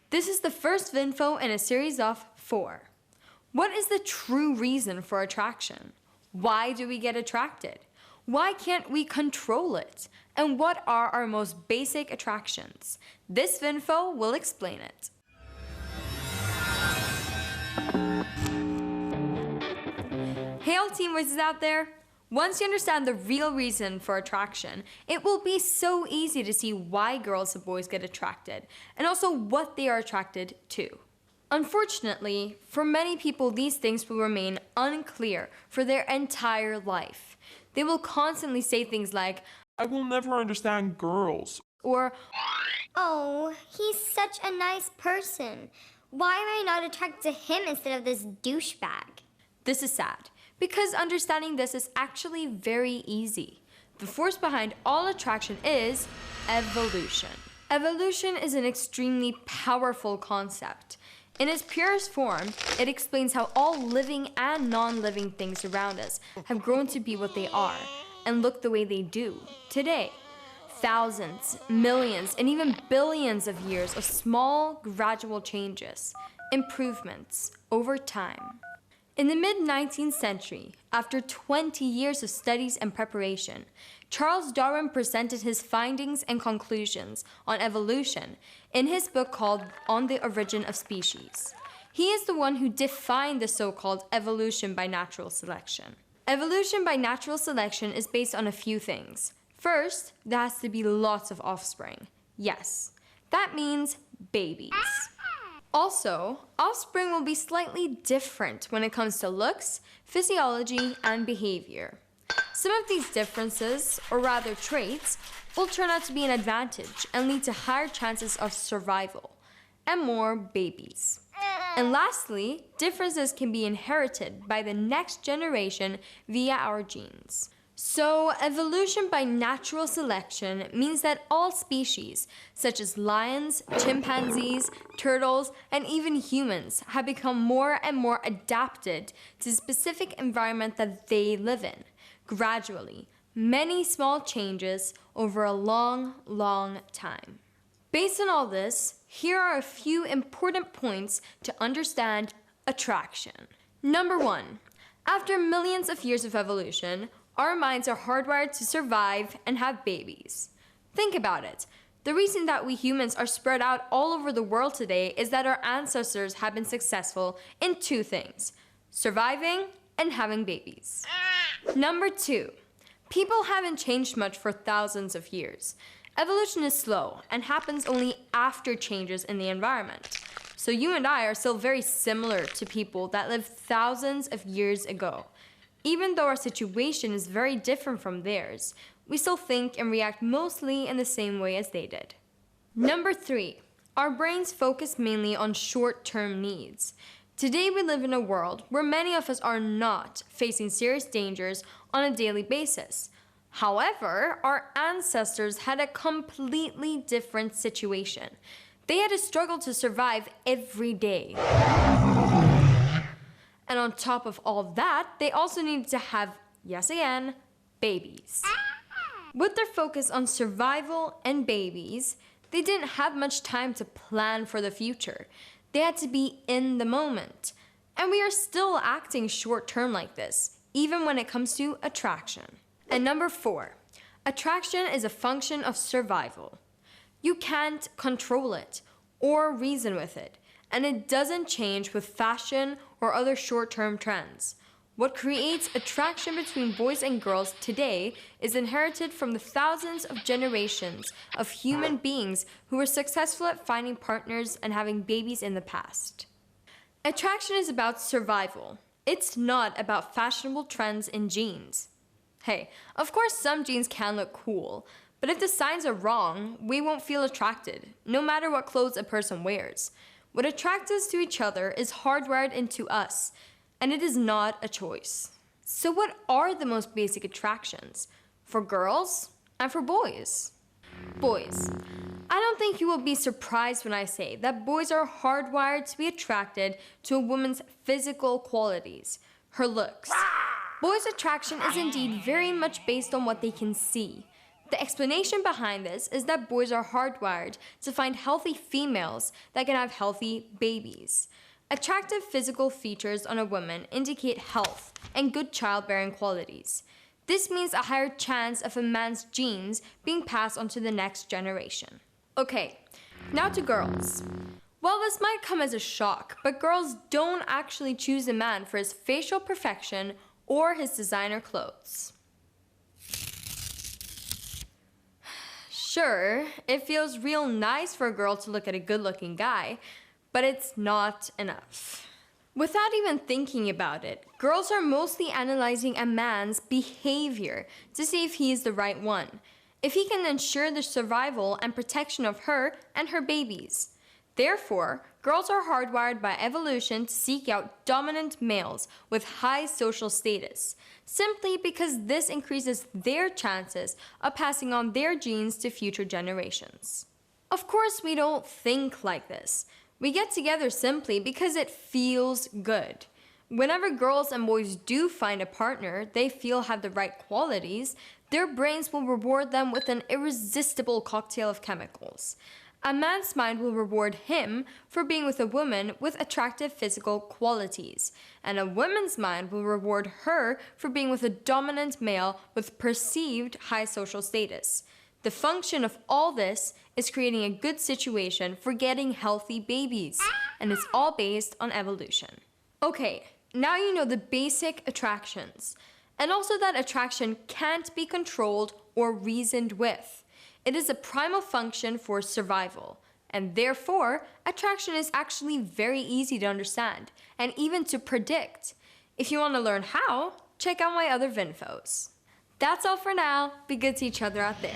This is the first Vinfo in a series of 4. What is the true reason for attraction? Why do we get attracted? Why can't we control it? And what are our most basic attractions? This Vinfo will explain it. Hey all teen voices out there! Once you understand the real reason for attraction, it will be so easy to see why girls and boys get attracted, and also what they are attracted to. Unfortunately, for many people, these things will remain unclear for their entire life. They will constantly say things like, "I will never understand girls," or, "Oh, he's such a nice person. Why am I not attracted to him instead of this douchebag?" This is sad, because understanding this is actually very easy. The force behind all attraction is evolution. Evolution is an extremely powerful concept. In its purest form, it explains how all living and non-living things around us have grown to be what they are and look the way they do today. Thousands, millions, and even billions of years of small, gradual changes, improvements over time. In the mid-19th century, after 20 years of studies and preparation, Charles Darwin presented his findings and conclusions on evolution in his book called On the Origin of Species. He is the one who defined the so-called evolution by natural selection. Evolution by natural selection is based on a few things. First, there has to be lots of offspring. Yes, that means babies. Also, offspring will be slightly different when it comes to looks, physiology, and behavior. Some of these differences, or rather traits, will turn out to be an advantage and lead to higher chances of survival and more babies. And lastly, differences can be inherited by the next generation via our genes. So, evolution by natural selection means that all species, such as lions, chimpanzees, turtles, and even humans, have become more and more adapted to the specific environment that they live in. Gradually, many small changes over a long, long time. Based on all this, here are a few important points to understand attraction. Number 1, after millions of years of evolution, our minds are hardwired to survive and have babies. Think about it. The reason that we humans are spread out all over the world today is that our ancestors have been successful in 2 things: surviving and having babies. Number 2, people haven't changed much for thousands of years. Evolution is slow and happens only after changes in the environment. So you and I are still very similar to people that lived thousands of years ago. Even though our situation is very different from theirs, we still think and react mostly in the same way as they did. Number 3, our brains focus mainly on short-term needs. Today we live in a world where many of us are not facing serious dangers on a daily basis. However, our ancestors had a completely different situation. They had to struggle to survive every day. And on top of all that, they also needed to have, yes again, babies. With their focus on survival and babies, they didn't have much time to plan for the future. They had to be in the moment. And we are still acting short-term like this, even when it comes to attraction. And number 4, attraction is a function of survival. You can't control it or reason with it, and it doesn't change with fashion or other short-term trends. What creates attraction between boys and girls today is inherited from the thousands of generations of human beings who were successful at finding partners and having babies in the past. Attraction is about survival. It's not about fashionable trends in jeans. Hey, of course some jeans can look cool, but if the signs are wrong, we won't feel attracted, no matter what clothes a person wears. What attracts us to each other is hardwired into us, and it is not a choice. So what are the most basic attractions for girls and for boys? Boys. I don't think you will be surprised when I say that boys are hardwired to be attracted to a woman's physical qualities, her looks. Boys' attraction is indeed very much based on what they can see. The explanation behind this is that boys are hardwired to find healthy females that can have healthy babies. Attractive physical features on a woman indicate health and good childbearing qualities. This means a higher chance of a man's genes being passed on to the next generation. Okay, now to girls. Well, this might come as a shock, but girls don't actually choose a man for his facial perfection or his designer clothes. Sure, it feels real nice for a girl to look at a good-looking guy, but it's not enough. Without even thinking about it, girls are mostly analyzing a man's behavior to see if he is the right one, if he can ensure the survival and protection of her and her babies. Therefore, girls are hardwired by evolution to seek out dominant males with high social status, simply because this increases their chances of passing on their genes to future generations. Of course, we don't think like this. We get together simply because it feels good. Whenever girls and boys do find a partner they feel have the right qualities, their brains will reward them with an irresistible cocktail of chemicals. A man's mind will reward him for being with a woman with attractive physical qualities, and a woman's mind will reward her for being with a dominant male with perceived high social status. The function of all this is creating a good situation for getting healthy babies, and it's all based on evolution. Okay, now you know the basic attractions, and also that attraction can't be controlled or reasoned with. It is a primal function for survival, and therefore, attraction is actually very easy to understand, and even to predict. If you want to learn how, check out my other Vinfos. That's all for now. Be good to each other out there.